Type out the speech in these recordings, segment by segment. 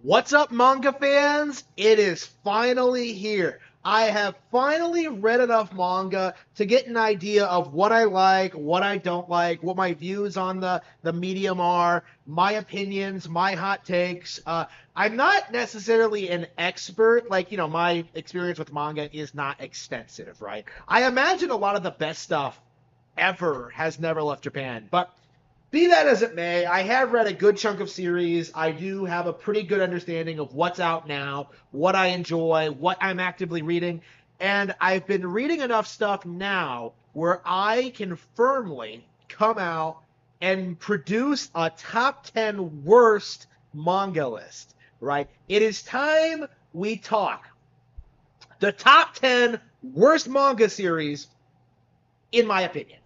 What's up, manga fans? It is finally here. I have finally read enough manga to get an idea of what I like, what I don't like, what my views on the medium are, my opinions, my hot takes. I'm not necessarily an expert. My experience with manga is not extensive, right? I imagine a lot of the best stuff ever has never left Japan, but be that as it may, I have read a good chunk of series. I do have a pretty good understanding of what's out now, what I enjoy, what I'm actively reading, and I've been reading enough stuff now where I can firmly come out and produce a top 10 worst manga list, right? It is time we talk the top 10 worst manga series, in my opinion.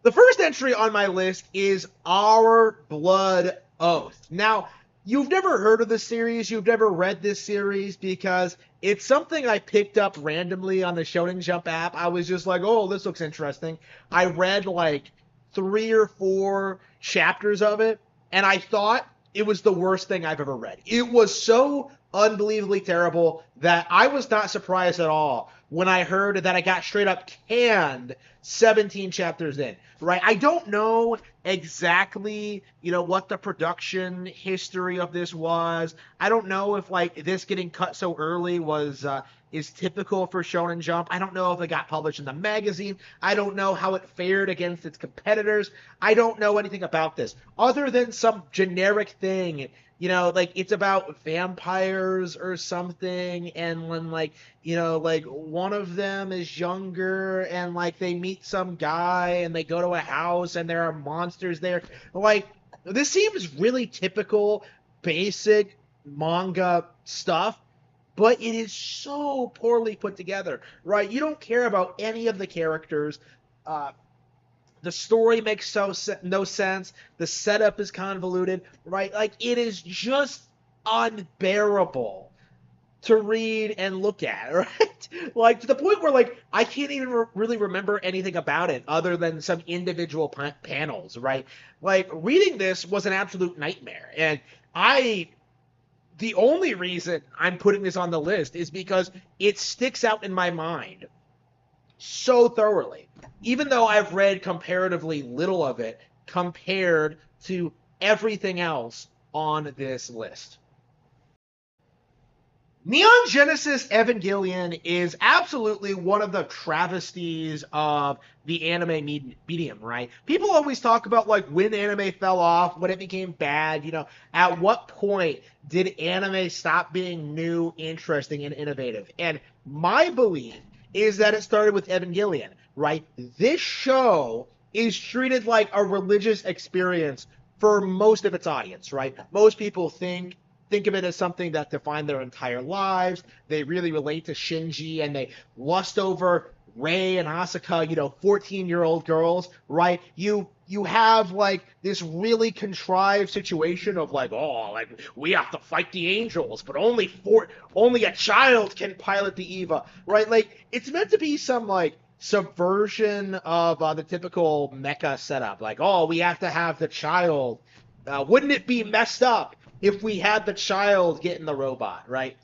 The first entry on my list is Our Blood Oath. Now, you've never heard of this series, you've never read this series because it's something I picked up randomly on the Shonen Jump app. I was just like, oh, this looks interesting. I read like 3 or 4 chapters of it, and I thought it was the worst thing I've ever read. It was so unbelievably terrible that I was not surprised at all when I heard that I got straight up canned 17 chapters in, right? I don't know exactly, what the production history of this was. I don't know if like this getting cut so early was is typical for Shonen Jump. I don't know if it got published in the magazine. I don't know how it fared against its competitors. I don't know anything about this other than some generic thing. Like it's about vampires or something, and when like one of them is younger and like they meet some guy and they go to a house and there are monsters there. Like this seems really typical, basic manga stuff, but it is so poorly put together, right? You don't care about any of the characters. Uh, the story makes no sense. The setup is convoluted, right? Like it is just unbearable to read and look at, right? Like to the point where like I can't even really remember anything about it other than some individual panels, right? Like reading this was an absolute nightmare, and I the only reason I'm putting this on the list is because it sticks out in my mind so thoroughly, even though I've read comparatively little of it compared to everything else on this list. Neon Genesis Evangelion is absolutely one of the travesties of the anime medium, right? People always talk about like when anime fell off, when it became bad, at what point did anime stop being new, interesting, and innovative? And my belief is that it started with Evangelion, right? This show is treated like a religious experience for most of its audience, right? Most people think of it as something that defined their entire lives. They really relate to Shinji and they lust over Rei and Asuka, 14-year-old girls, right? You have like this really contrived situation of like, oh, like we have to fight the angels, but only a child can pilot the Eva, right? Like it's meant to be some like subversion of the typical mecha setup. Like, oh, we have to have the child. Wouldn't it be messed up if we had the child get in the robot, right?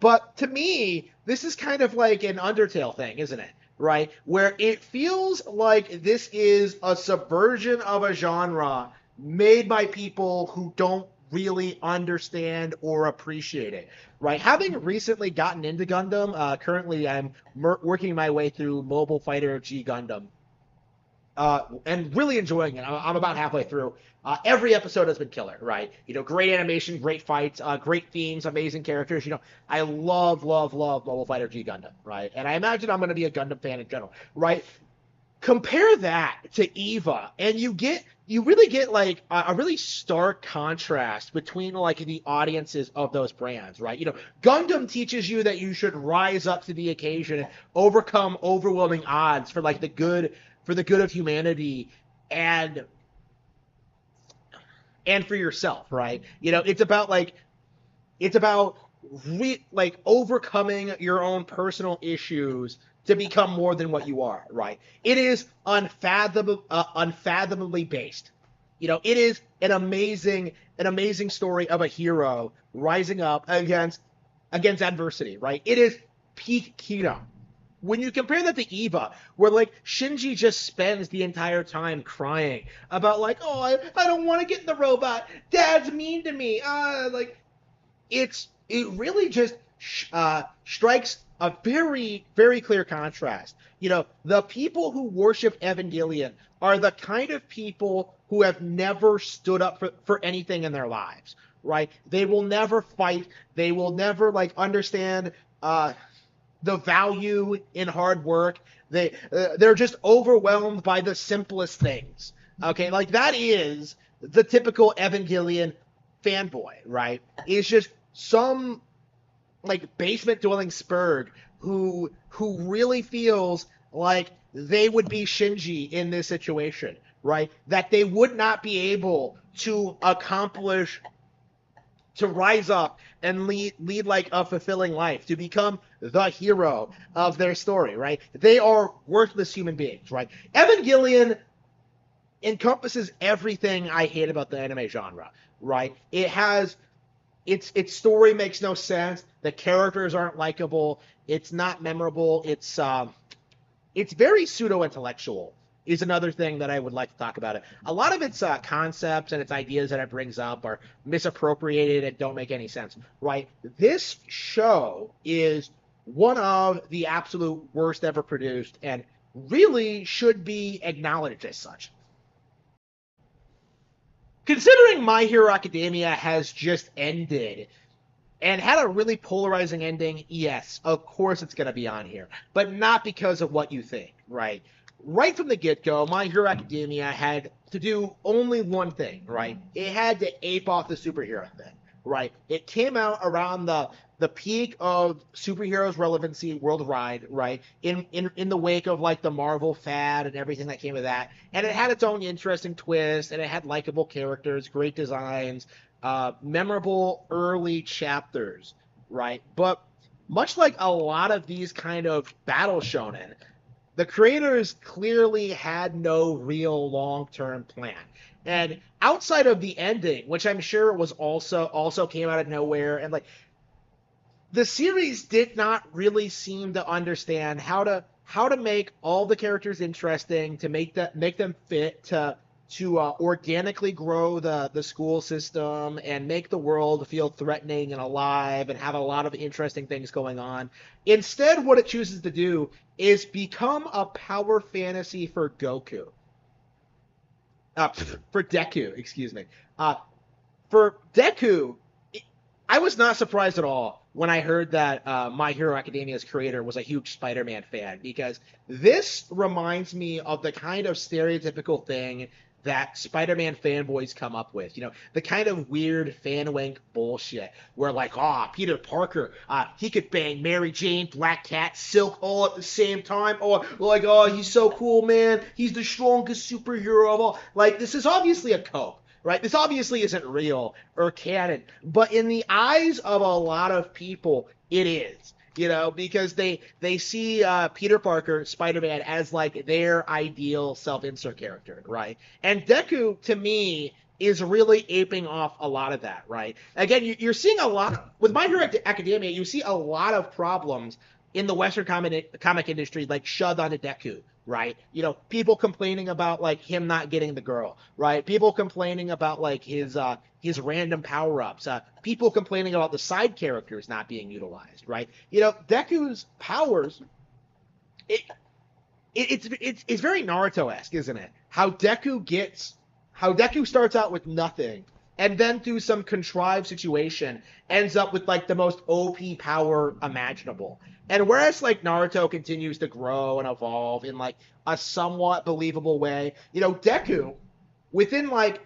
But to me, this is kind of like an Undertale thing, isn't it? Right? Where it feels like this is a subversion of a genre made by people who don't really understand or appreciate it, right? Having recently gotten into Gundam, currently I'm working my way through Mobile Fighter G Gundam, and really enjoying it. I'm about halfway through. Every episode has been killer, right? Great animation, great fights, great themes, amazing characters. I love, love, love Mobile Fighter G Gundam, right? And I imagine I'm going to be a Gundam fan in general, right? Compare that to Eva, and you really get like a really stark contrast between like the audiences of those brands, right? Gundam teaches you that you should rise up to the occasion and overcome overwhelming odds for like the good of humanity and for yourself, right? It's about like overcoming your own personal issues to become more than what you are, right? It is unfathomably based It is an amazing story of a hero rising up against adversity, right? It is peak Kino. When you compare that to Eva, where like Shinji just spends the entire time crying about like, oh, I don't want to get in the robot. Dad's mean to me. Like it really just strikes a very very clear contrast. The people who worship Evangelion are the kind of people who have never stood up for anything in their lives, right? They will never fight. They will never like understand the value in hard work. They're just overwhelmed by the simplest things. Okay, like that is the typical Evangelion fanboy, right? It's just some like basement dwelling spurg who really feels like they would be Shinji in this situation, right? That they would not be able to accomplish, to rise up and lead like a fulfilling life, to become the hero of their story, right? They are worthless human beings, right? Evangelion encompasses everything I hate about the anime genre, right? It has its story makes no sense. The characters aren't likable. It's not memorable. It's very pseudo intellectual. Is another thing that I would like to talk about. It. A lot of its concepts and its ideas that it brings up are misappropriated and don't make any sense. Right? This show is one of the absolute worst ever produced, and really should be acknowledged as such. Considering My Hero Academia has just ended and had a really polarizing ending, yes, of course it's going to be on here, but not because of what you think, right? Right from the get-go, My Hero Academia had to do only one thing, right? It had to ape off the superhero thing, right? It came out around the peak of superheroes relevancy worldwide, right? In the wake of like the Marvel fad and everything that came with that, and it had its own interesting twist, and it had likable characters, great designs, memorable early chapters, right? But much like a lot of these kind of battle shonen, the creators clearly had no real long-term plan. And outside of the ending, which I'm sure was also came out of nowhere, and like the series did not really seem to understand how to make all the characters interesting, to make them fit to organically grow the school system and make the world feel threatening and alive and have a lot of interesting things going on. Instead, what it chooses to do is become a power fantasy for Goku. For Deku, excuse me. For Deku, I was not surprised at all when I heard that My Hero Academia's creator was a huge Spider-Man fan, because this reminds me of the kind of stereotypical thing that Spider-Man fanboys come up with. The kind of weird fan wank bullshit where like, Peter Parker, he could bang Mary Jane, Black Cat, Silk all at the same time. Or like, he's so cool, man. He's the strongest superhero of all. Like, this is obviously a cope. Right? This obviously isn't real or canon, but in the eyes of a lot of people, it is. Because they see Peter Parker, Spider-Man, as like their ideal self-insert character, right? And Deku, to me, is really aping off a lot of that, right? Again, you're seeing a lot with My Hero Academia. You see a lot of problems in the Western comic industry, like shoved onto Deku, right? People complaining about like him not getting the girl, right? People complaining about like his random power-ups. People complaining about the side characters not being utilized, right? Deku's powers, it's very Naruto-esque, isn't it? How Deku starts out with nothing, and then through some contrived situation ends up with like the most OP power imaginable. And whereas like Naruto continues to grow and evolve in like a somewhat believable way, Deku, within like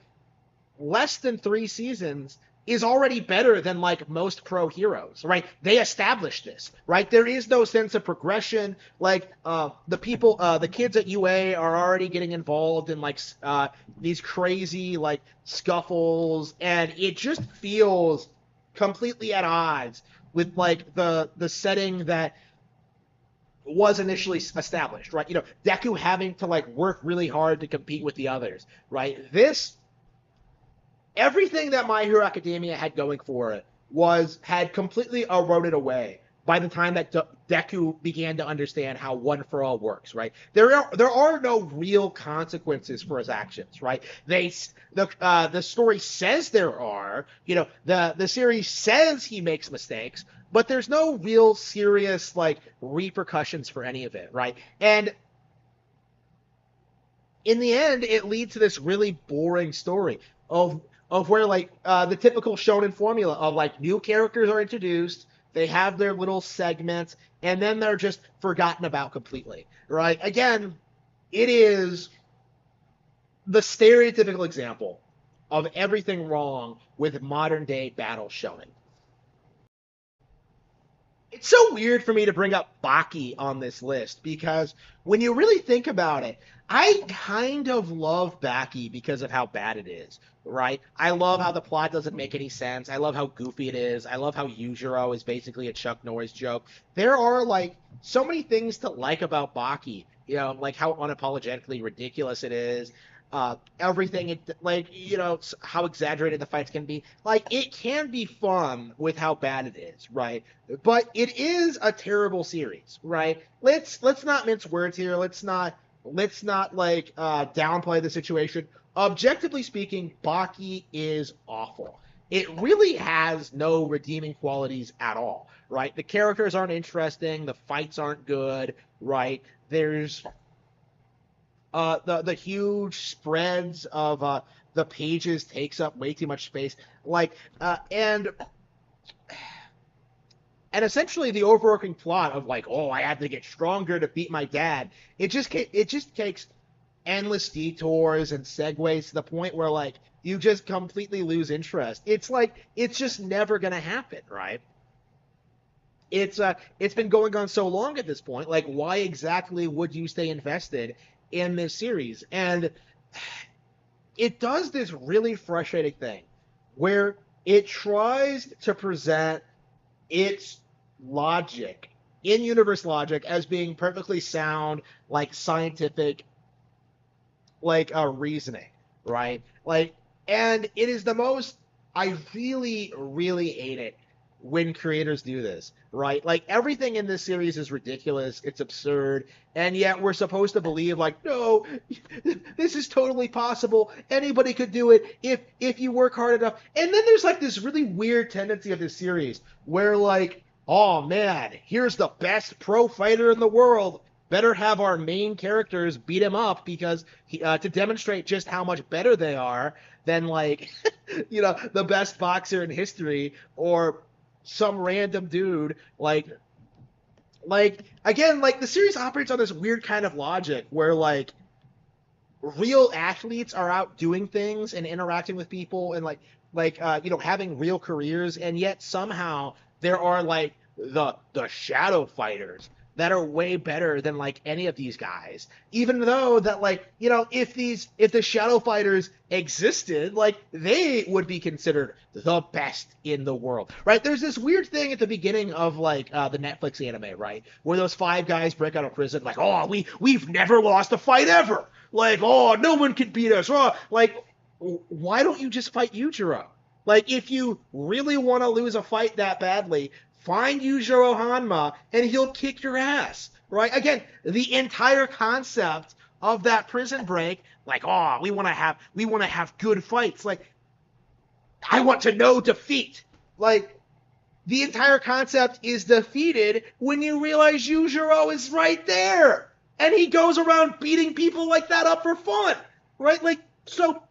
less than 3 seasons, is already better than like most pro heroes, right? They established this, right? There is no sense of progression. Like the kids at UA are already getting involved in like these crazy like scuffles, and it just feels completely at odds with like the setting that was initially established, right? Deku having to like work really hard to compete with the others, right? This everything that My Hero Academia had going for it had completely eroded away by the time that Deku began to understand how One for All works, right? There are no real consequences for his actions, right? The story says there are, the series says he makes mistakes, but there's no real serious like repercussions for any of it, right? And in the end, it leads to this really boring story of where like the typical shonen formula of like new characters are introduced, they have their little segments, and then they're just forgotten about completely. Right? Again, it is the stereotypical example of everything wrong with modern day battle shonen. It's so weird for me to bring up Baki on this list because when you really think about it, I kind of love Baki because of how bad it is, right? I love how the plot doesn't make any sense. I love how goofy it is. I love how Yujiro is basically a Chuck Norris joke. There are like so many things to like about Baki, like how unapologetically ridiculous it is. Everything like how exaggerated the fights can be. Like it can be fun with how bad it is, right? But it is a terrible series, right? Let's not mince words here. Let's not like downplay the situation. Objectively speaking, Baki is awful. It really has no redeeming qualities at all, right? The characters aren't interesting, the fights aren't good, right? There's the huge spreads of the pages takes up way too much space, like and essentially the overarching plot of like, oh, I had to get stronger to beat my dad. It just takes endless detours and segues to the point where like you just completely lose interest. It's like it's just never gonna happen, right? It's been going on so long at this point. Like, why exactly would you stay invested in this series? And it does this really frustrating thing where it tries to present its logic, in-universe logic, as being perfectly sound, like scientific, like reasoning, right? Like, and it is the most. I really, really hate it when creators do this, right? Like everything in this series is ridiculous, it's absurd, and yet we're supposed to believe like, no, this is totally possible. Anybody could do it if you work hard enough. And then there's like this really weird tendency of this series where like, oh man, here's the best pro fighter in the world. Better have our main characters beat him up because to demonstrate just how much better they are than like the best boxer in history or some random dude like again, like the series operates on this weird kind of logic where like real athletes are out doing things and interacting with people and having real careers, and yet somehow there are like the shadow fighters that are way better than like any of these guys, even though that like if the shadow fighters existed, like they would be considered the best in the world, right? There's this weird thing at the beginning of like the Netflix anime, right, where those five guys break out of prison like, oh, we've never lost a fight ever, like, oh, no one can beat us, oh, like, why don't you just fight Yujiro? Like, if you really want to lose a fight that badly, find Yujiro Hanma and he'll kick your ass, right? Again, the entire concept of that prison break, like, oh, we want to have good fights. Like, I want to know defeat. Like, the entire concept is defeated when you realize Yujiro is right there. And he goes around beating people like that up for fun, right? Like, so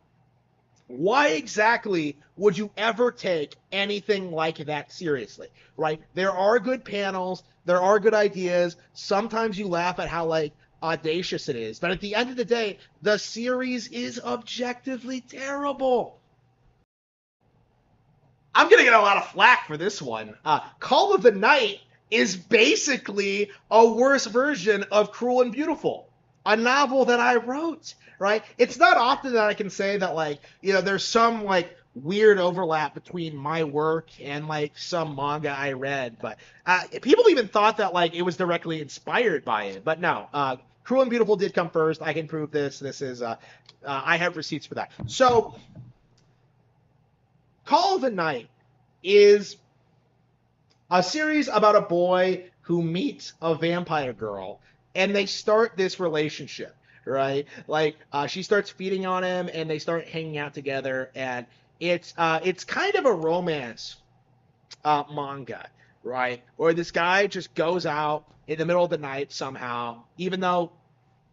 why exactly would you ever take anything like that seriously, right? There are good panels, there are good ideas. Sometimes you laugh at how like audacious it is, but at the end of the day, the series is objectively terrible. I'm gonna get a lot of flack for this one. Call of the Night is basically a worse version of Cruel and Beautiful, a novel that I wrote. Right? It's not often that I can say that like there's some like weird overlap between my work and like some manga I read, but people even thought that like it was directly inspired by it. But no, Cruel and Beautiful did come first. I can prove this. This is I have receipts for that. So Middle of the Night is a series about a boy who meets a vampire girl, and they start this relationship, right? Like she starts feeding on him, and they start hanging out together, and it's kind of a romance manga, right? Where this guy just goes out in the middle of the night somehow, even though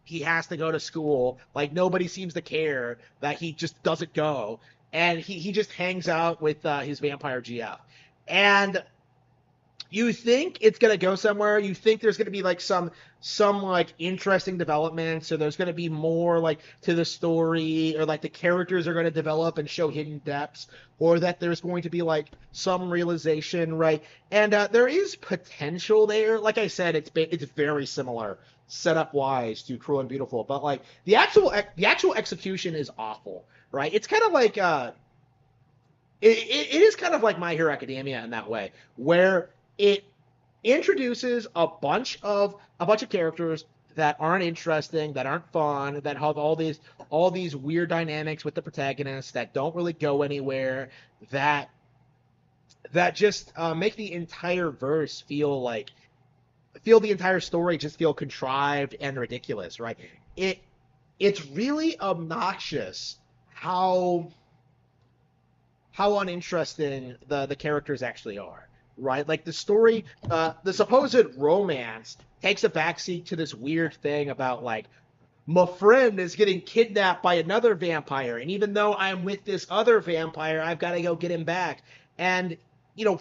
he has to go to school. Like nobody seems to care that he just doesn't go, and he just hangs out with his vampire GF. And you think it's gonna go somewhere. You think there's gonna be like some like interesting developments, or there's gonna be more like to the story, or like the characters are gonna develop and show hidden depths, or that there's going to be like some realization, right? And there is potential there. Like I said, it's very similar setup wise to Cruel and Beautiful, but like the actual execution is awful, right? It's kind of like it is kind of like My Hero Academia in that way, where it introduces a bunch of characters that aren't interesting, that aren't fun, that have all these weird dynamics with the protagonists that don't really go anywhere, that just make the entire verse feel the entire story just feel contrived and ridiculous, right? It's really obnoxious how uninteresting the characters actually are, right? Like the story, the supposed romance takes a backseat to this weird thing about like my friend is getting kidnapped by another vampire, and even though I'm with this other vampire, I've got to go get him back. And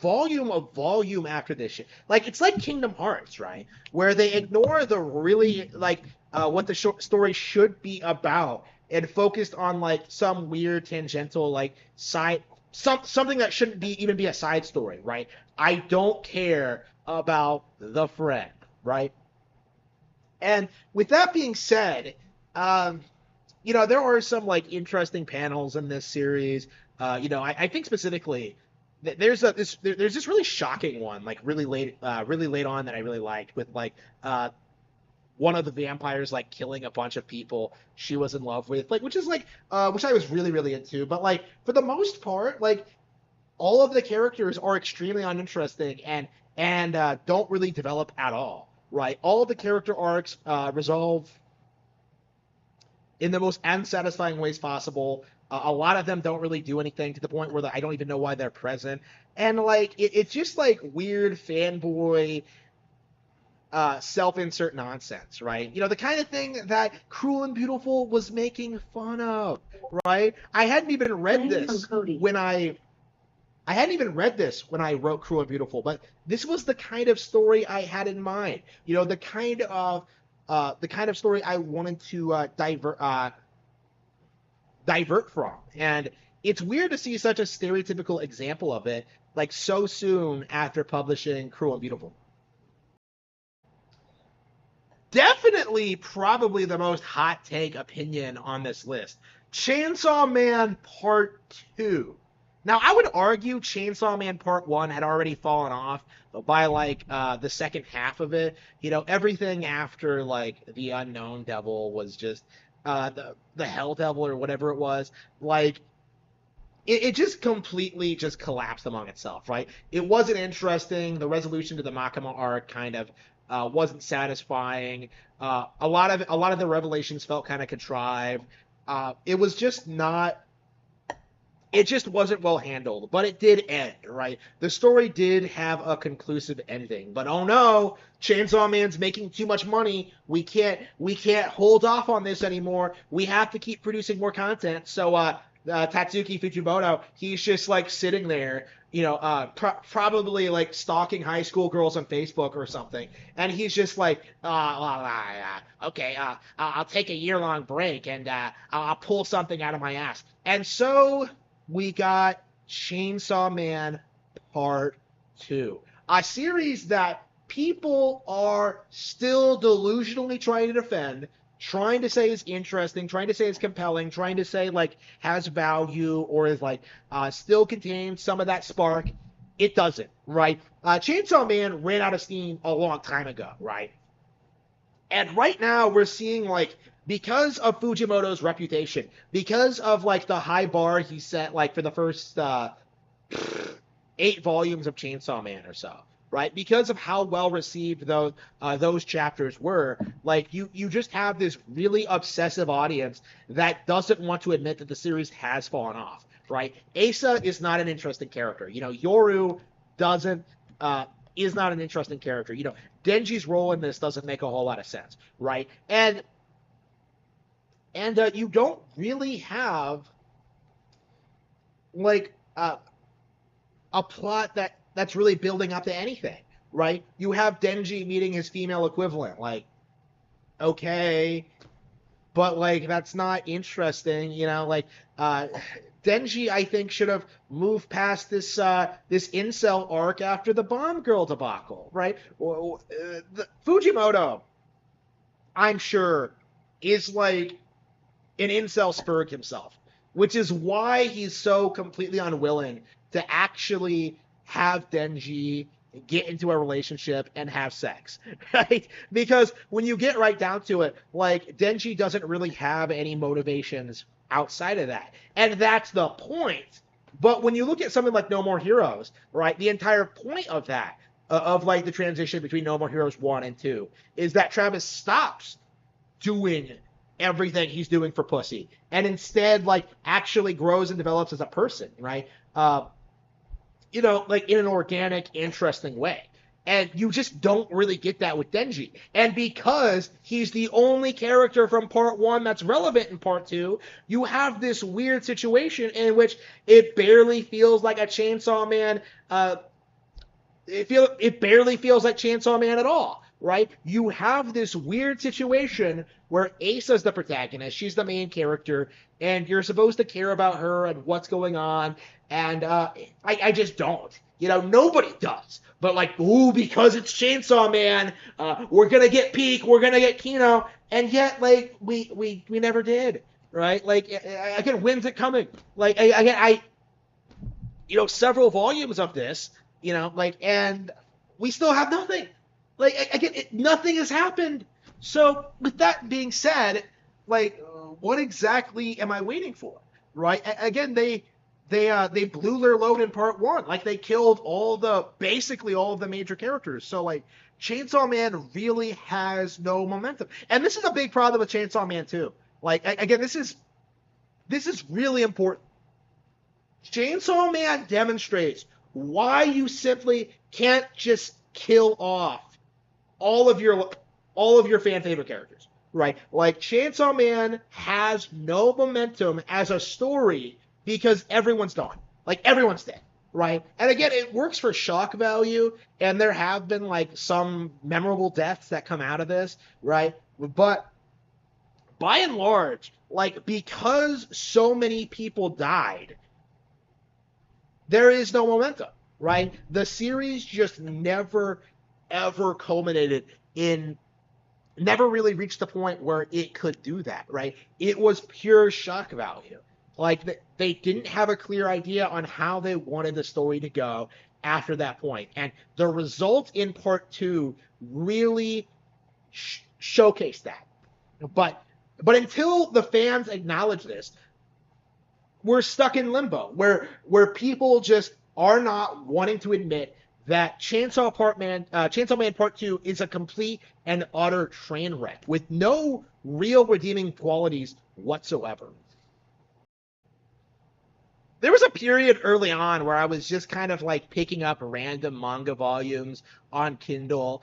volume of volume after this shit. Like it's like Kingdom Hearts, right? Where they ignore the really like what the story should be about and focused on like some weird tangential like something that shouldn't even be a side story, right? I don't care about the friend, right? And with that being said, there are some like interesting panels in this series. I think specifically there's this really shocking one, like really late on that I really liked with like one of the vampires like killing a bunch of people she was in love with, like which I was really really into. But like for the most part, like all of the characters are extremely uninteresting and don't really develop at all, right? All of the character arcs resolve in the most unsatisfying ways possible. A lot of them don't really do anything to the point where I don't even know why they're present. And like it's just like weird fanboy self-insert nonsense, right? The kind of thing that Cruel and Beautiful was making fun of, right? I hadn't even read this when I hadn't even read this when I wrote Cruel and Beautiful, but this was the kind of story I had in mind. The kind of story I wanted to divert from. And it's weird to see such a stereotypical example of it like so soon after publishing Cruel and Beautiful. Definitely, probably the most hot take opinion on this list. Chainsaw Man Part 2. Now, I would argue Chainsaw Man Part 1 had already fallen off by like the second half of it. Everything after like the Unknown Devil was just the Hell Devil or whatever it was. Like it just completely just collapsed among itself, right? It wasn't interesting. The resolution to the Makima arc kind of wasn't satisfying. A lot of the revelations felt kind of contrived. It was just not. It just wasn't well handled, but it did end, right? The story did have a conclusive ending, but oh no, Chainsaw Man's making too much money. We can't hold off on this anymore. We have to keep producing more content. So Tatsuki Fujimoto, he's just like sitting there, probably like stalking high school girls on Facebook or something, and he's just like, okay, I'll take a year-long break and I'll pull something out of my ass. And so we got Chainsaw Man Part 2, a series that people are still delusionally trying to defend, trying to say is interesting, trying to say is compelling, trying to say like has value or is like still contains some of that spark. It doesn't, right? Chainsaw Man ran out of steam a long time ago, right? And right now we're seeing like because of Fujimoto's reputation, because of like the high bar he set like for the first 8 volumes of Chainsaw Man or so, right? Because of how well received those chapters were. Like you just have this really obsessive audience that doesn't want to admit that the series has fallen off, right? Asa is not an interesting character. Yoru doesn't is not an interesting character. Denji's role in this doesn't make a whole lot of sense, right? And you don't really have like a plot that's really building up to anything, right? You have Denji meeting his female equivalent, like, okay, but like that's not interesting, like Denji, I think, should have moved past this incel arc after the Bomb Girl debacle, right? Fujimoto, I'm sure, is like an incel Spurg himself, which is why he's so completely unwilling to actually have Denji get into a relationship and have sex, right? Because when you get right down to it, like Denji doesn't really have any motivations outside of that. And that's the point. But when you look at something like No More Heroes, right, the entire point of that, of like the transition between No More Heroes 1 and 2, is that Travis stops doing everything he's doing for pussy and instead like actually grows and develops as a person, right? Like in an organic, interesting way. And you just don't really get that with Denji. And because he's the only character from part 1 that's relevant in part 2, you have this weird situation in which it barely feels like a Chainsaw Man. It barely feels like Chainsaw Man at all, right? You have this weird situation where Asa's the protagonist, she's the main character, and you're supposed to care about her and what's going on, and I just don't. Nobody does. But like, ooh, because it's Chainsaw Man, we're gonna get Peak, we're gonna get Kino, and yet like we never did, right? Like again, when's it coming? Like I several volumes of this, and we still have nothing. Like again, nothing has happened. So with that being said, like, what exactly am I waiting for? Right? Again, they blew their load in part 1. Like they killed basically all of the major characters. So like Chainsaw Man really has no momentum. And this is a big problem with Chainsaw Man 2. Like again, this is really important. Chainsaw Man demonstrates why you simply can't just kill off all of your fan favorite characters, right? Like Chainsaw Man has no momentum as a story because everyone's gone. Like everyone's dead, right? And again, it works for shock value, and there have been like some memorable deaths that come out of this, right? But by and large, like because so many people died, there is no momentum, right? The series just never ever culminated in, never really reached the point where it could do that, right? It was pure shock value. Like they didn't have a clear idea on how they wanted the story to go after that point. And the result in part 2 really showcased that. But until the fans acknowledge this, we're stuck in limbo where people just are not wanting to admit that Chainsaw Man Part 2 is a complete and utter train wreck with no real redeeming qualities whatsoever. There was a period early on where I was just kind of like picking up random manga volumes on Kindle.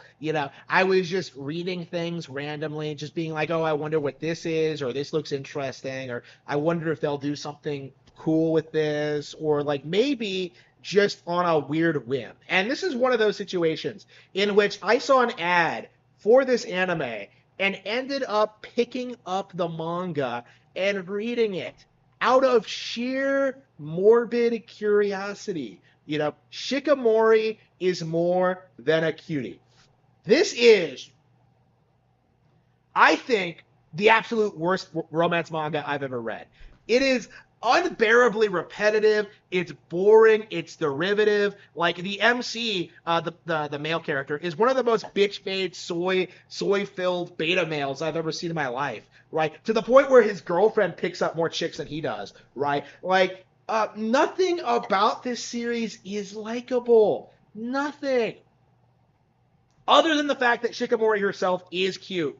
I was just reading things randomly, just being like, oh, I wonder what this is, or this looks interesting, or I wonder if they'll do something cool with this, or like maybe just on a weird whim. And this is one of those situations in which I saw an ad for this anime and ended up picking up the manga and reading it out of sheer morbid curiosity. Shikimori is more than a cutie. This is, I think, the absolute worst romance manga I've ever read. It is unbearably repetitive. It's boring. It's derivative. Like the MC, the male character, is one of the most bitch-made soy-filled beta males I've ever seen in my life. Right, to the point where his girlfriend picks up more chicks than he does. Right, like Nothing about this series is likable. Nothing. Other than the fact that Shikimori herself is cute.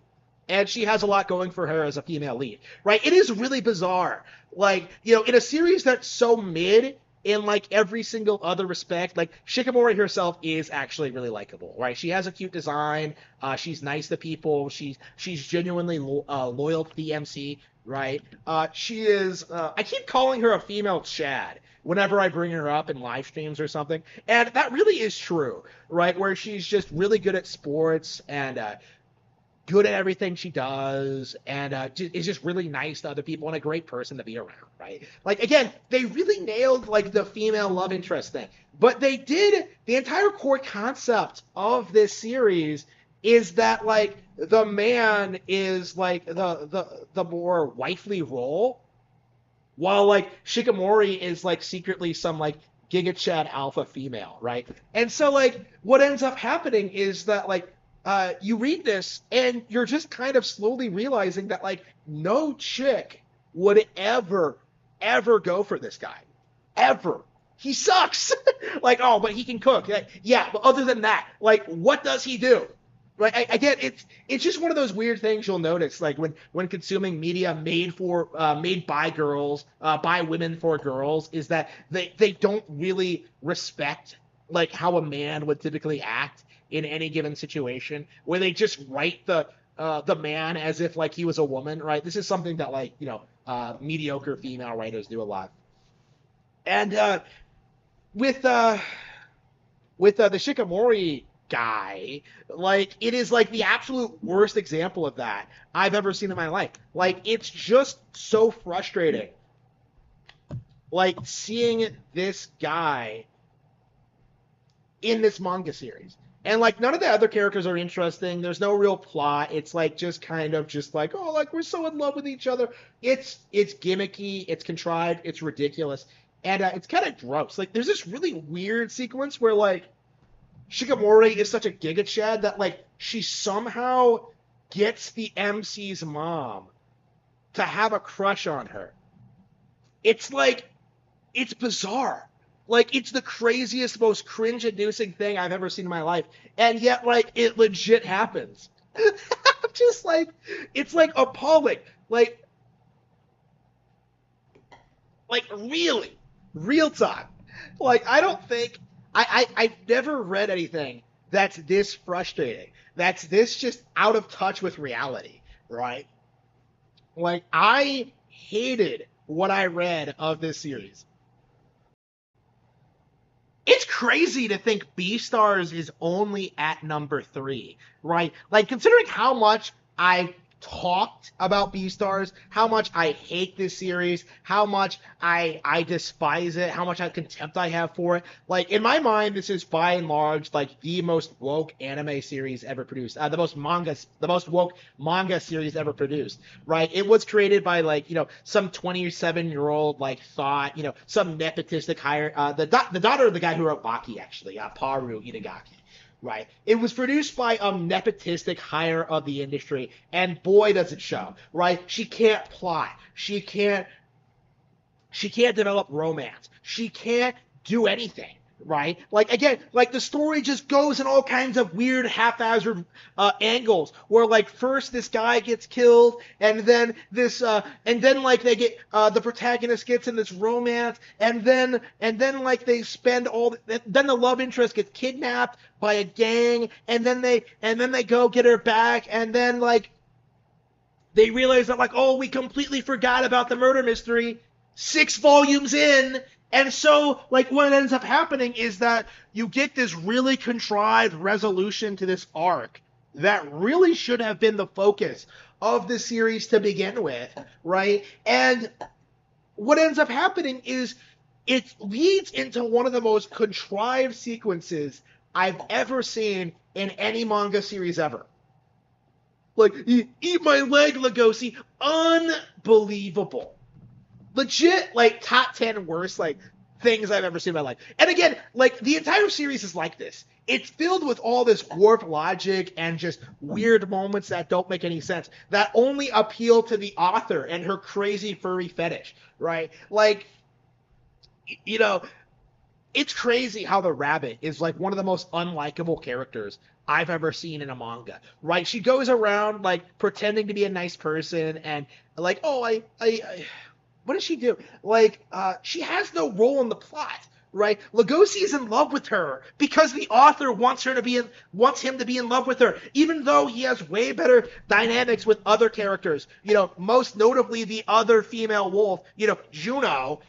And she has a lot going for her as a female lead, right? It is really bizarre. Like, in a series that's so mid in like every single other respect, like Shikimori herself is actually really likable, right? She has a cute design. She's nice to people. She's genuinely loyal to the MC, right? She is. I keep calling her a female Chad whenever I bring her up in live streams or something, and that really is true, right? Where she's just really good at sports and good at everything she does, and is just really nice to other people and a great person to be around, right? Like, again, they really nailed like the female love interest thing, but they did the entire core concept of this series is that like the man is like the more wifely role, while like Shikimori is like secretly some like Giga Chad alpha female, right? And so like what ends up happening is that like you read this and you're just kind of slowly realizing that like no chick would ever go for this guy, ever. He sucks. Like, oh, but he can cook. Yeah, but other than that, like, what does he do? Right, I get it's just one of those weird things you'll notice, like when consuming media made by girls, by women for girls, is that they don't really respect like how a man would typically act in any given situation, where they just write the man as if like he was a woman, right? This is something that like mediocre female writers do a lot, and with the Shikimori guy, like it is like the absolute worst example of that I've ever seen in my life. Like it's just so frustrating. Like seeing this guy in this manga series. And like none of the other characters are interesting. There's no real plot. It's like just kind of just like, oh, like we're so in love with each other. It's gimmicky, it's contrived, it's ridiculous. And it's kind of gross. Like there's this really weird sequence where like Shikimori is such a Giga Chad that like she somehow gets the MC's mom to have a crush on her. It's like it's bizarre. Like it's the craziest, most cringe-inducing thing I've ever seen in my life, and yet like it legit happens. Just like it's like appalling. Like really, real time. Like I don't think I've never read anything that's this frustrating. That's this just out of touch with reality, right? Like I hated what I read of this series. It's crazy to think Beastars is only at number 3, right? Like considering how much I talked about Beastars, how much I hate this series, how much I despise it, how much contempt I have for it. Like in my mind, this is by and large like the most woke anime series ever produced, the most woke manga series ever produced, right? It was created by like some 27-year-old like thought some nepotistic hire the daughter of the guy who wrote Baki actually, Paru Itagaki. Right. It was produced by a nepotistic hire of the industry, and boy does it show. Right. She can't plot. She can't develop romance. She can't do anything. Right? Like again, like the story just goes in all kinds of weird haphazard angles where like first this guy gets killed and then like they get the protagonist gets in this romance and then like they spend then the love interest gets kidnapped by a gang and then they go get her back and then like they realize that like, oh, we completely forgot about the murder mystery 6 volumes in. And so, like, what ends up happening is that you get this really contrived resolution to this arc that really should have been the focus of the series to begin with, right? And what ends up happening is it leads into one of the most contrived sequences I've ever seen in any manga series ever. Like, eat my leg, Legosi. Unbelievable. Legit, like, top 10 worst, like, things I've ever seen in my life. And again, like, the entire series is like this. It's filled with all this warped logic and just weird moments that don't make any sense, that only appeal to the author and her crazy furry fetish, right? Like, you know, it's crazy how the rabbit is like one of the most unlikable characters I've ever seen in a manga, right? She goes around like pretending to be a nice person and like, oh, what does she do? Like, she has no role in the plot, right? Lugosi is in love with her because the author wants him to be in love with her, even though he has way better dynamics with other characters. Most notably the other female wolf, Juno,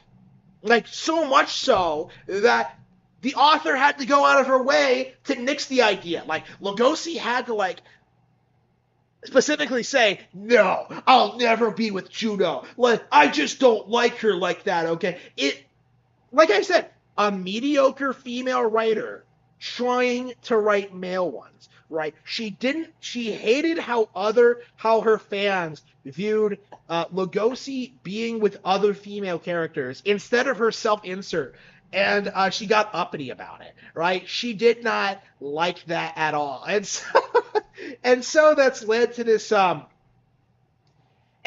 like so much so that the author had to go out of her way to nix the idea. Like Lugosi had to like specifically say, "No, I'll never be with Juno. Like I just don't like her like that." Okay, like I said, a mediocre female writer trying to write male ones, right? She hated how her fans viewed Lugosi being with other female characters instead of her self-insert. And she got uppity about it, right? She did not like that at all. And so that's led to this and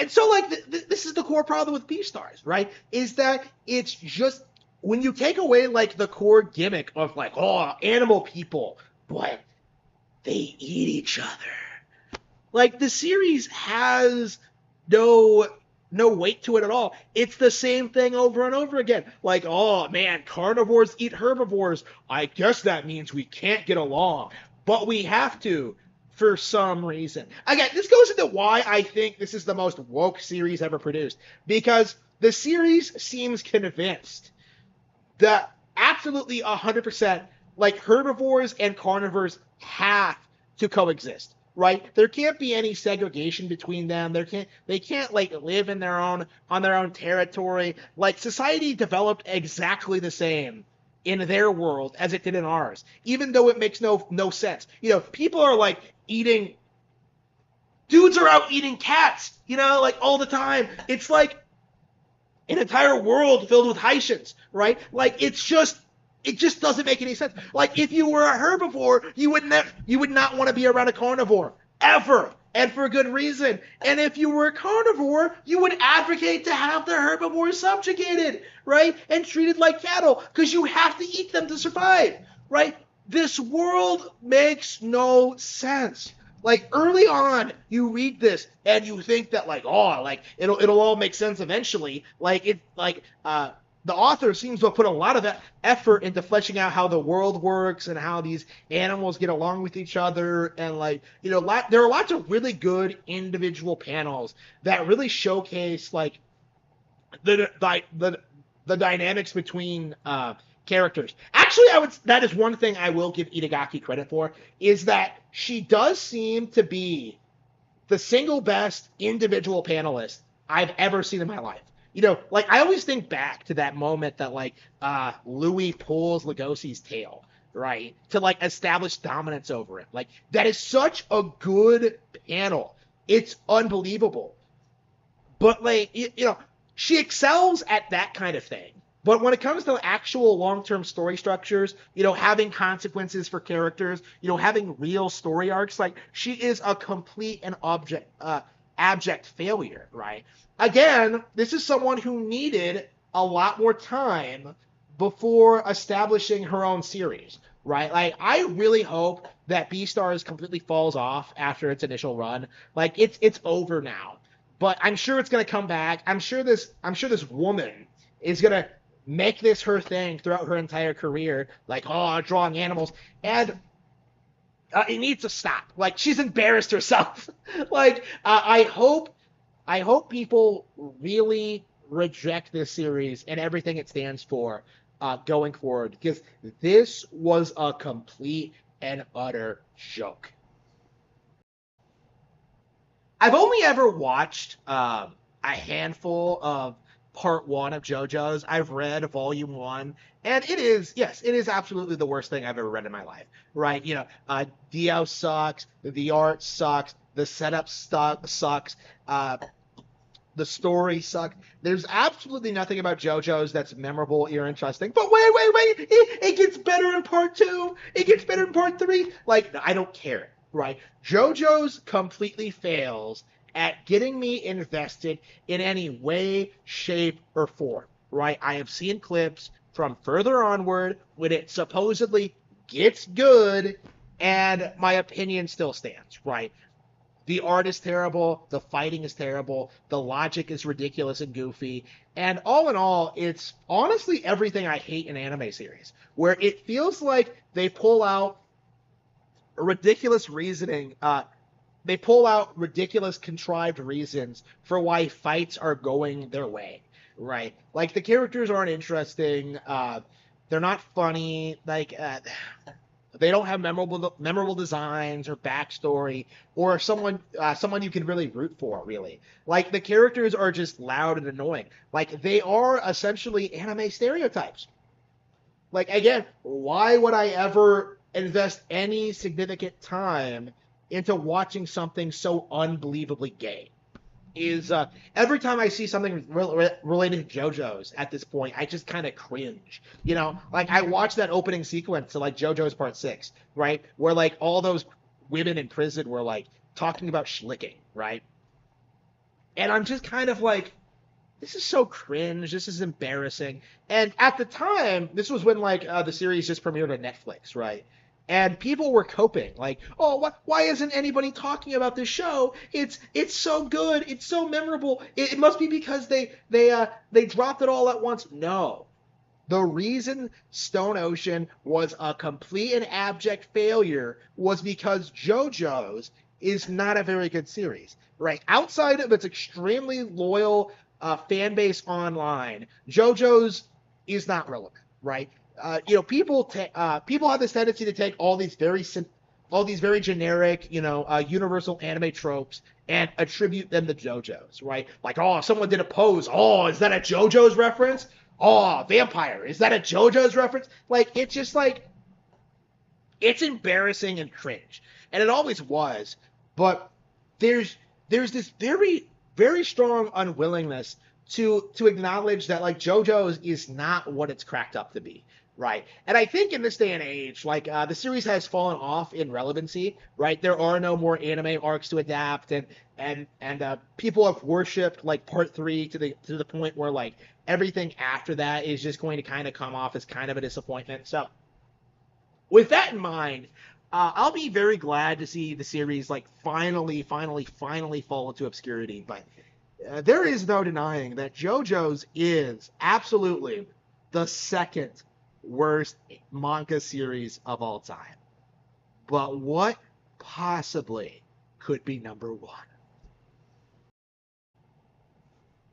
so, like, this is the core problem with Beastars, right? Is that it's just when you take away like the core gimmick of like, oh, animal people, but they eat each other. Like the series has no no weight to it at all. It's the same thing over and over again. Like, oh man, carnivores eat herbivores. I guess that means we can't get along, but we have to for some reason. Again, this goes into why I think this is the most woke series ever produced, because the series seems convinced that absolutely 100% like herbivores and carnivores have to coexist, right? There can't be any segregation between them. They can't like live in their own on their own territory. Like society developed exactly the same in their world as it did in ours, even though it makes no sense. People are like eating dudes are out eating cats, like all the time. It's like an entire world filled with Haitians, right? Like it just doesn't make any sense. Like if you were a herbivore, you would not want to be around a carnivore ever, and for good reason. And if you were a carnivore, you would advocate to have the herbivores subjugated, right, and treated like cattle because you have to eat them to survive, right? This world makes no sense. Like early on, you read this and you think that like, oh, like it'll all make sense eventually. The author seems to have put a lot of effort into fleshing out how the world works and how these animals get along with each other, and like there are lots of really good individual panels that really showcase like the dynamics between characters. Actually, that is one thing I will give Itagaki credit for, is that she does seem to be the single best individual panelist I've ever seen in my life. Like I always think back to that moment that like Louis pulls Lugosi's tail, right, to like establish dominance over it. Like that is such a good panel. It's unbelievable. But like she excels at that kind of thing. But when it comes to actual long-term story structures, having consequences for characters, having real story arcs, like she is a complete and abject failure, right? Again, this is someone who needed a lot more time before establishing her own series, right? Like I really hope that Beastars completely falls off after its initial run. Like it's over now. But I'm sure it's gonna come back. I'm sure this woman is gonna make this her thing throughout her entire career. Like, oh, drawing animals, and it needs to stop. Like, she's embarrassed herself. Like, I hope people really reject this series and everything it stands for going forward, because this was a complete and utter joke. I've only ever watched a handful of part one of JoJo's. I've read volume one, and yes, it is absolutely the worst thing I've ever read in my life. Right? Dio sucks. The art sucks. The setup sucks. The story sucks. There's absolutely nothing about JoJo's that's memorable or interesting. But wait! It gets better in part two. It gets better in part three. Like, I don't care, right? JoJo's completely fails at getting me invested in any way, shape, or form, right? I have seen clips from further onward when it supposedly gets good, and my opinion still stands, right? The art is terrible, the fighting is terrible, the logic is ridiculous and goofy, and all in all, it's honestly everything I hate in anime series, where it feels like they pull out ridiculous reasoning. They pull out ridiculous, contrived reasons for why fights are going their way, right? Like the characters aren't interesting. They're not funny. They don't have memorable designs or backstory or someone you can really root for. Really, like the characters are just loud and annoying. Like they are essentially anime stereotypes. Like again, why would I ever invest any significant time into watching something so unbelievably gay? Is every time I see something related to JoJo's at this point, I just kind of cringe. You know, like I watched that opening sequence to like JoJo's Part 6, right? Where like all those women in prison were like talking about schlicking, right? And I'm just kind of like, this is so cringe. This is embarrassing. And at the time, this was when like the series just premiered on Netflix, right? And people were coping like, oh, why isn't anybody talking about this show? It's so good. It's so memorable. It must be because they dropped it all at once. No, the reason Stone Ocean was a complete and abject failure was because JoJo's is not a very good series, right? Outside of its extremely loyal fan base online, JoJo's is not relevant, right? People have this tendency to take all these very generic, universal anime tropes and attribute them to JoJo's, right? Like, oh, someone did a pose. Oh, is that a JoJo's reference? Oh, vampire. Is that a JoJo's reference? Like, it's just like, it's embarrassing and cringe. And it always was. But there's this very, very strong unwillingness to acknowledge that like JoJo's is not what it's cracked up to be. Right. And I think in this day and age, like the series has fallen off in relevancy, right? There are no more anime arcs to adapt, and people have worshipped like part 3 to the point where like everything after that is just going to kind of come off as kind of a disappointment. So with that in mind, I'll be very glad to see the series like finally fall into obscurity. But there is no denying that JoJo's is absolutely the second worst manga series of all time. But what possibly could be number one?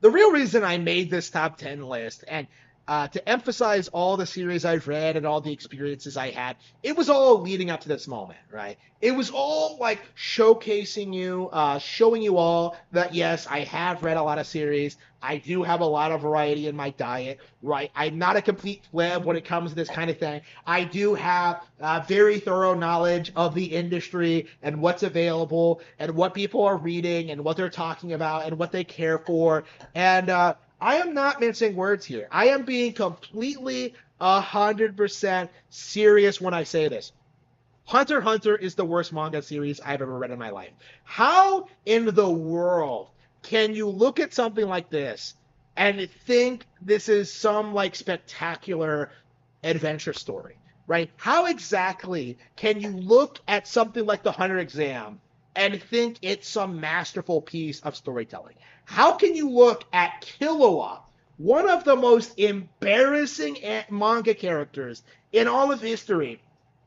The real reason I made this top 10 list, and to emphasize all the series I've read and all the experiences I had, it was all leading up to this moment, right? It was all like showcasing you, showing you all that yes, I have read a lot of series. I do have a lot of variety in my diet, right? I'm not a complete pleb when it comes to this kind of thing. I do have very thorough knowledge of the industry and what's available and what people are reading and what they're talking about and what they care for. And I am not mincing words here. I am being completely 100% serious when I say this. Hunter x Hunter is the worst manga series I've ever read in my life. How in the world can you look at something like this and think this is some like spectacular adventure story, right? How exactly can you look at something like the Hunter exam and think it's some masterful piece of storytelling? How can you look at Killua, one of the most embarrassing manga characters in all of history,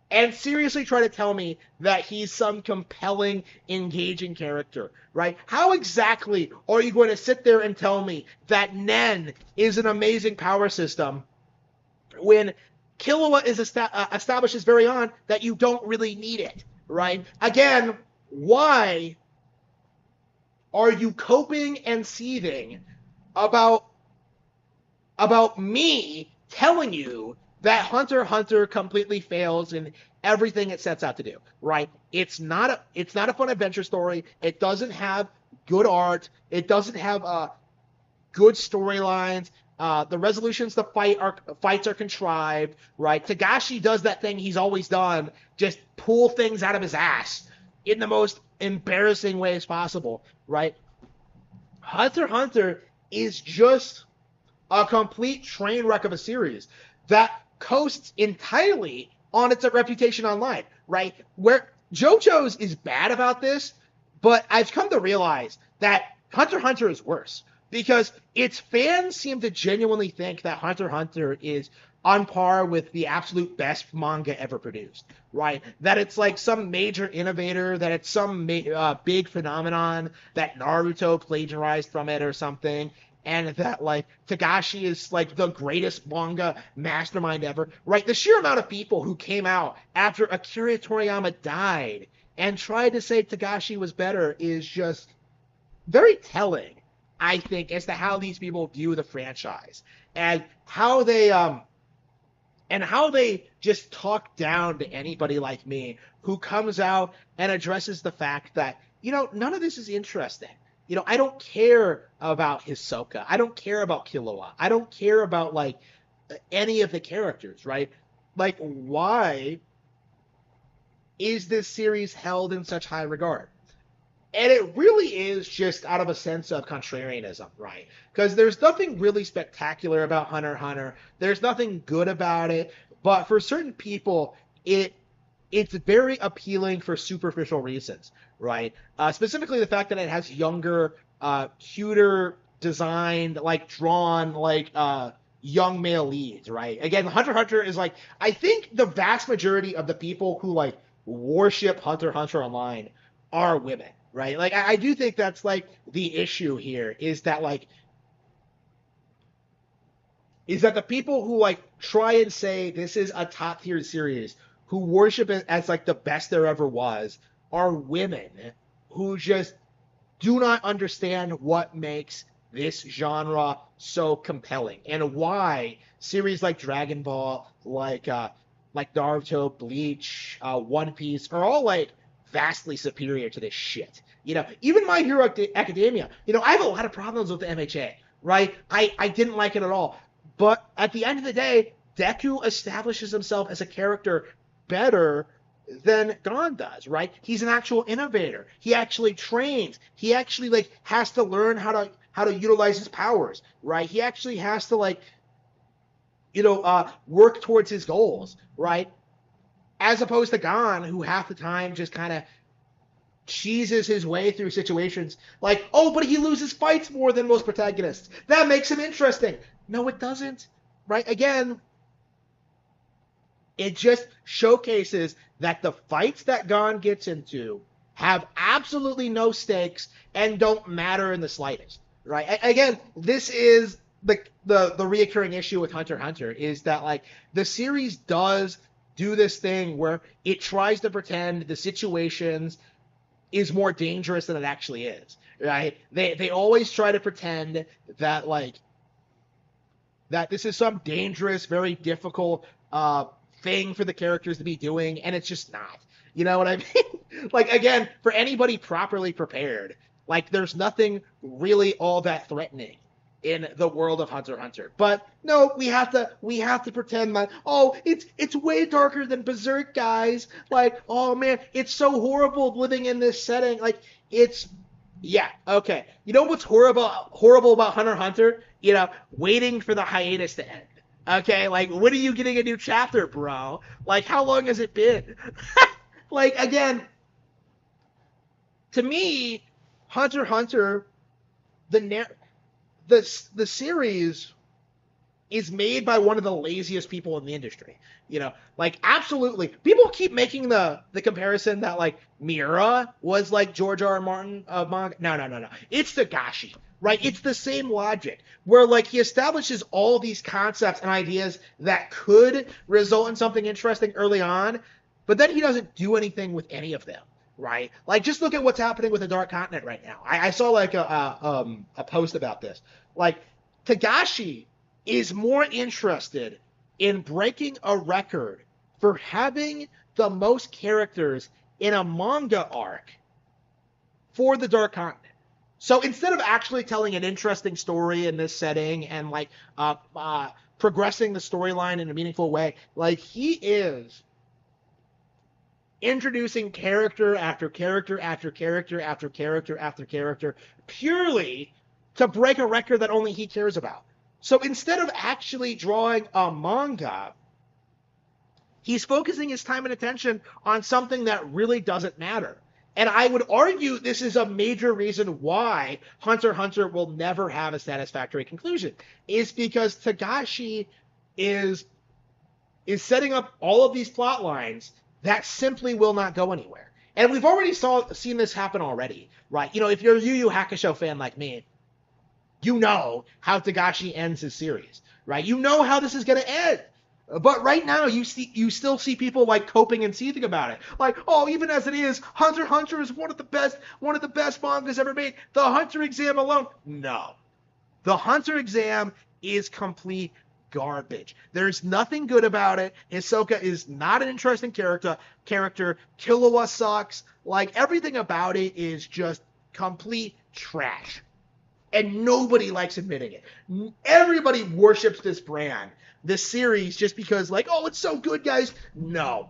and seriously try to tell me that he's some compelling, engaging character, right? How exactly are you going to sit there and tell me that Nen is an amazing power system when Killua is establishes very on that you don't really need it, right? Again, why are you coping and seething about me telling you that Hunter x Hunter completely fails in everything it sets out to do, right? It's not a fun adventure story. It doesn't have good art. It doesn't have good storylines. The resolutions to fights are contrived, right? Tagashi does that thing he's always done, just pull things out of his ass in the most embarrassing ways possible, right? Hunter x Hunter is just a complete train wreck of a series. that coasts entirely on its reputation online, right? Where JoJo's is bad about this, but I've come to realize that Hunter x Hunter is worse because its fans seem to genuinely think that Hunter x Hunter is on par with the absolute best manga ever produced, right? That it's like some major innovator, that it's some big phenomenon, that Naruto plagiarized from it or something, and that like Tagashi is like the greatest manga mastermind ever, right? The sheer amount of people who came out after Akira Toriyama died and tried to say Tagashi was better is just very telling, I think, as to how these people view the franchise and how they just talk down to anybody like me who comes out and addresses the fact that, none of this is interesting. I don't care about Hisoka. I don't care about Killua. I don't care about, like, any of the characters, right? Like, why is this series held in such high regard? And it really is just out of a sense of contrarianism, right? Because there's nothing really spectacular about Hunter x Hunter. There's nothing good about it. But for certain people, it's very appealing for superficial reasons, right? Specifically the fact that it has younger, cuter designed, like drawn, like young male leads, right? Again, Hunter x Hunter is like, I think the vast majority of the people who like worship Hunter x Hunter online are women, right? Like, I do think that's like the issue here is that the people who like try and say this is a top tier series, who worship it as like the best there ever was, are women who just do not understand what makes this genre so compelling and why series like Dragon Ball, like Naruto, Bleach, One Piece are all like vastly superior to this shit. Even My Hero Academia, I have a lot of problems with the MHA, right? I didn't like it at all. But at the end of the day, Deku establishes himself as a character better than Gon does, right? He's an actual innovator. He actually trains. He actually like has to learn how to utilize his powers, right? He actually has to like work towards his goals, right? As opposed to Gon, who half the time just kind of cheeses his way through situations like, oh, but he loses fights more than most protagonists. That makes him interesting. No, it doesn't, right? Again, it just showcases that the fights that Gon gets into have absolutely no stakes and don't matter in the slightest, right? Again, this is the reoccurring issue with Hunter x Hunter is that like the series does do this thing where it tries to pretend the situations is more dangerous than it actually is, right? They always try to pretend that like that this is some dangerous, very difficult thing for the characters to be doing, and it's just not. You know what I mean? Like, again, for anybody properly prepared, like there's nothing really all that threatening in the world of Hunter x Hunter. But no, we have to pretend that, oh, it's way darker than Berserk, guys. Like, oh man, it's so horrible living in this setting. Like, yeah, okay. You know what's horrible about Hunter x Hunter? Waiting for the hiatus to end. Okay, like, when are you getting a new chapter, bro? Like, how long has it been? Like, again, to me, Hunter x Hunter, the series is made by one of the laziest people in the industry. Like, absolutely. People keep making the comparison that like Miura was like George R. R. Martin of manga. No. It's Tagashi, right? It's the same logic where like he establishes all these concepts and ideas that could result in something interesting early on, but then he doesn't do anything with any of them. Right? Like, just look at what's happening with the Dark Continent right now. I saw like a post about this. Like, Tagashi is more interested in breaking a record for having the most characters in a manga arc for the Dark Continent. So instead of actually telling an interesting story in this setting and like progressing the storyline in a meaningful way, like he is introducing character after character after character after character after character purely to break a record that only he cares about. So instead of actually drawing a manga, he's focusing his time and attention on something that really doesn't matter. And I would argue this is a major reason why Hunter x Hunter will never have a satisfactory conclusion, is because Tagashi is is setting up all of these plot lines that simply will not go anywhere. And we've already seen this happen already, right? You know, if you're a Yu Yu Hakusho fan like me, you know how Tagashi ends his series, right? You know how this is going to end. But right now, you still see people like coping and seething about it. Like, oh, even as it is, Hunter x Hunter is one of the best mangas ever made. The Hunter exam alone, no. The Hunter exam is complete garbage. There's nothing good about it. Hisoka is not an interesting character. Killua sucks. Like, everything about it is just complete trash. And nobody likes admitting it. Everybody worships this brand, this series, just because, like, oh, it's so good, guys. No.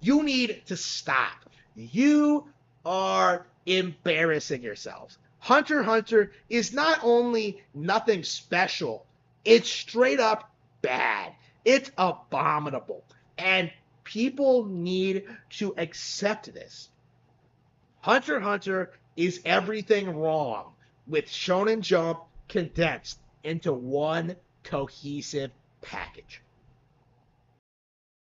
You need to stop. You are embarrassing yourselves. Hunter x Hunter is not only nothing special, it's straight up bad. It's abominable. And people need to accept this. Hunter x Hunter is everything wrong with Shonen Jump condensed into one cohesive package.